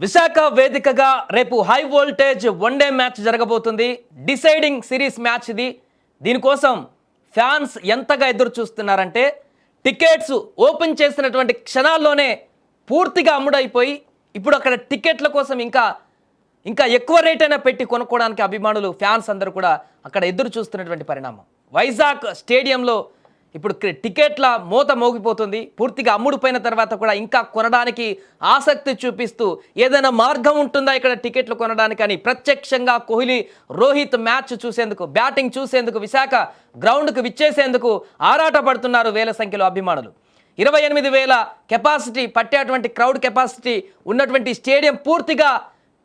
విశాఖ వేదికగా రేపు high voltage one day match జరగబోతుంది. డిసైడింగ్ సిరీస్ మ్యాచ్ ఇది. దీనికోసం ఫ్యాన్స్ ఎంతగా ఎదురు చూస్తున్నారంటే టికెట్స్ ఓపెన్ చేసినటువంటి క్షణాల్లోనే పూర్తిగా అమ్ముడైపోయి ఇప్పుడు అక్కడ టికెట్ల కోసం ఇంకా ఎక్కువ రేట్ అయినా పెట్టి కొనుక్కోవడానికి అభిమానులు ఫ్యాన్స్ అందరూ కూడా అక్కడ ఎదురు చూస్తున్నటువంటి పరిణామం. వైజాగ్ స్టేడియంలో ఇప్పుడు టికెట్ల మోత మోగిపోతుంది. పూర్తిగా అమ్ముడుపోయిన తర్వాత కూడా ఇంకా కొనడానికి ఆసక్తి చూపిస్తూ ఏదైనా మార్గం ఉంటుందా ఇక్కడ టికెట్లు కొనడానికి అని ప్రత్యక్షంగా కోహ్లీ రోహిత్ మ్యాచ్ చూసేందుకు, బ్యాటింగ్ చూసేందుకు విశాఖ గ్రౌండ్కు విచ్చేసేందుకు ఆరాట పడుతున్నారు వేల సంఖ్యలో అభిమానులు. 28,000 కెపాసిటీ పట్టేటువంటి క్రౌడ్ కెపాసిటీ ఉన్నటువంటి స్టేడియం పూర్తిగా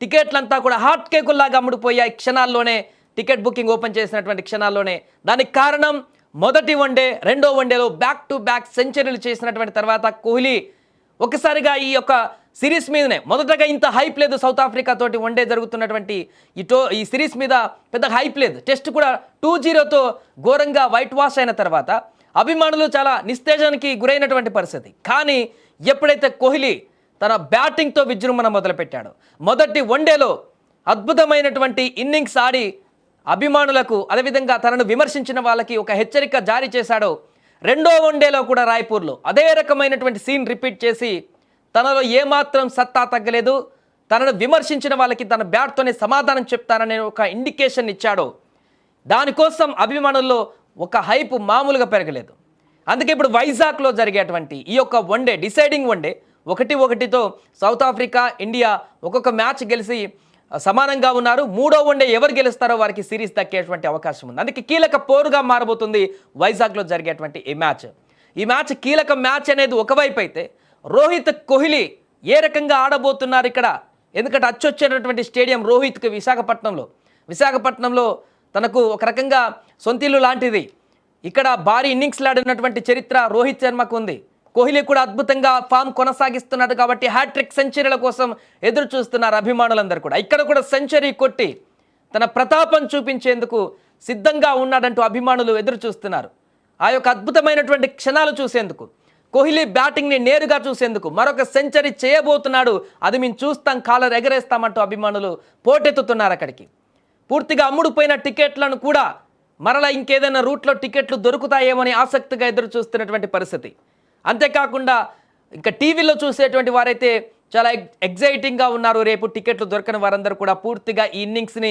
టికెట్లంతా కూడా హాట్ కేకుల్లాగా అమ్ముడుపోయాయి క్షణాల్లోనే. టికెట్ బుకింగ్ ఓపెన్ చేసినటువంటి క్షణాల్లోనే. దానికి కారణం మొదటి వన్డే, రెండో వన్డేలో బ్యాక్ టు బ్యాక్ సెంచరీలు చేసినటువంటి తర్వాత కోహ్లీ ఒకసారిగా ఈ యొక్క సిరీస్ మీదనే మొదటగా ఇంత హైప్ లేదు. సౌత్ ఆఫ్రికా తోటి వన్డే జరుగుతున్నటువంటి ఈ సిరీస్ మీద పెద్ద హైప్ లేదు. టెస్ట్ కూడా 2-0తో ఘోరంగా వైట్ వాష్ అయిన తర్వాత అభిమానులు చాలా నిస్తేజానికి గురైనటువంటి పరిస్థితి. కానీ ఎప్పుడైతే కోహ్లీ తన బ్యాటింగ్తో విజృంభణ మొదలుపెట్టాడు, మొదటి వన్డేలో అద్భుతమైనటువంటి ఇన్నింగ్స్ ఆడి అభిమానులకు అదేవిధంగా తనను విమర్శించిన వాళ్ళకి ఒక హెచ్చరిక జారీ చేశాడో, రెండో వన్డేలో కూడా రాయ్పూర్లో అదే రకమైనటువంటి సీన్ రిపీట్ చేసి తనలో ఏమాత్రం సత్తా తగ్గలేదు, తనను విమర్శించిన వాళ్ళకి తన బ్యాట్తోనే సమాధానం చెప్తాననే ఒక ఇండికేషన్ ఇచ్చాడో, దానికోసం అభిమానుల్లో ఒక హైప్ మామూలుగా పెరగలేదు. అందుకే ఇప్పుడు వైజాగ్లో జరిగేటువంటి ఈ యొక్క వన్డే, డిసైడింగ్ వన్డే 1-1తో సౌత్ ఆఫ్రికా, ఇండియా ఒక్కొక్క మ్యాచ్ గెలిచి సమానంగా ఉన్నారు. మూడో వన్డే ఎవరు గెలుస్తారో వారికి సిరీస్ దక్కేటువంటి అవకాశం ఉంది. అందుకే కీలక పోరుగా మారబోతుంది వైజాగ్లో జరిగేటువంటి ఈ మ్యాచ్ కీలక మ్యాచ్ అనేది ఒకవైపు అయితే, రోహిత్ కోహ్లీ ఏ రకంగా ఆడబోతున్నారు ఇక్కడ. ఎందుకంటే అచ్చొచ్చేటటువంటి స్టేడియం రోహిత్కి విశాఖపట్నంలో తనకు ఒక రకంగా సొంతిల్లు లాంటిది. ఇక్కడ భారీ ఇన్నింగ్స్లు ఆడినటువంటి చరిత్ర రోహిత్ శర్మకు ఉంది. కోహ్లీ కూడా అద్భుతంగా ఫామ్ కొనసాగిస్తున్నాడు కాబట్టి హ్యాట్రిక్ సెంచరీల కోసం ఎదురు చూస్తున్నారు అభిమానులందరూ కూడా. ఇక్కడ కూడా సెంచరీ కొట్టి తన ప్రతాపం చూపించేందుకు సిద్ధంగా ఉన్నాడంటూ అభిమానులు ఎదురు చూస్తున్నారు. ఆ యొక్క అద్భుతమైనటువంటి క్షణాలు చూసేందుకు, కోహ్లీ బ్యాటింగ్ని నేరుగా చూసేందుకు, మరొక సెంచరీ చేయబోతున్నాడు, అది మేము చూస్తాం, కాలర్ ఎగరేస్తామంటూ అభిమానులు పోటెత్తుతున్నారు అక్కడికి. పూర్తిగా అమ్ముడుపోయిన టికెట్లను కూడా మరలా ఇంకేదైనా రూట్లో టికెట్లు దొరుకుతాయేమని ఆసక్తిగా ఎదురు చూస్తున్నటువంటి పరిస్థితి. అంతేకాకుండా ఇంకా టీవీలో చూసేటువంటి వారైతే చాలా ఎగ్జైటింగ్గా ఉన్నారు. రేపు టికెట్లు దొరకని వారందరూ కూడా పూర్తిగా ఈ ఇన్నింగ్స్ని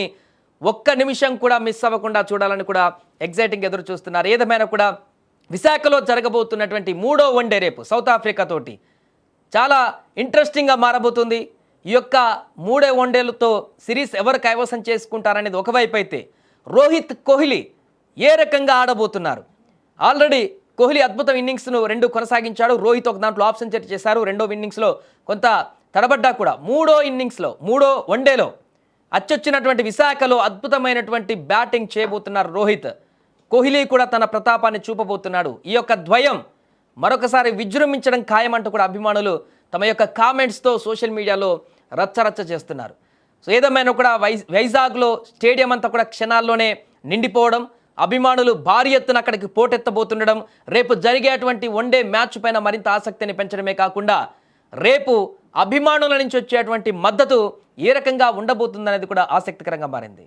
ఒక్క నిమిషం కూడా మిస్ అవ్వకుండా చూడాలని కూడా ఎగ్జైటింగ్ ఎదురు చూస్తున్నారు. ఏదేమైనా కూడా విశాఖలో జరగబోతున్నటువంటి మూడో వన్డే రేపు సౌత్ ఆఫ్రికా తోటి చాలా ఇంట్రెస్టింగ్గా మారబోతుంది. ఈ యొక్క మూడే వన్డేలతో సిరీస్ ఎవరు కైవసం చేసుకుంటారనేది ఒకవైపు అయితే, రోహిత్ కోహ్లీ ఏ రకంగా ఆడబోతున్నారు. ఆల్రెడీ కోహ్లీ అద్భుతం ఇన్నింగ్స్ను 2 కొనసాగించాడు. రోహిత్ ఒక దాంట్లో హాఫ్ సెంచరీ చేశారు. రెండో ఇన్నింగ్స్లో కొంత తడబడ్డా కూడా మూడో వన్డేలో అచ్చొచ్చినటువంటి విశాఖలో అద్భుతమైనటువంటి బ్యాటింగ్ చేయబోతున్నారు రోహిత్. కోహ్లీ కూడా తన ప్రతాపాన్ని చూపబోతున్నాడు. ఈ యొక్క ద్వయం మరొకసారి విజృంభించడం ఖాయమంటూ కూడా అభిమానులు తమ యొక్క కామెంట్స్తో సోషల్ మీడియాలో రచ్చరచ్చ చేస్తున్నారు. సో ఏదేమైనా కూడా వైజాగ్లో స్టేడియం అంతా కూడా క్షణాల్లోనే నిండిపోవడం, అభిమానులు భారీ ఎత్తున అక్కడికి పోటెత్తబోతుండడం, రేపు జరిగేటువంటి వన్డే మ్యాచ్ పైన మరింత ఆసక్తిని పెంచడమే కాకుండా రేపు అభిమానుల నుంచి వచ్చేటువంటి మద్దతు ఏ రకంగా ఉండబోతుందనేది కూడా ఆసక్తికరంగా మారింది.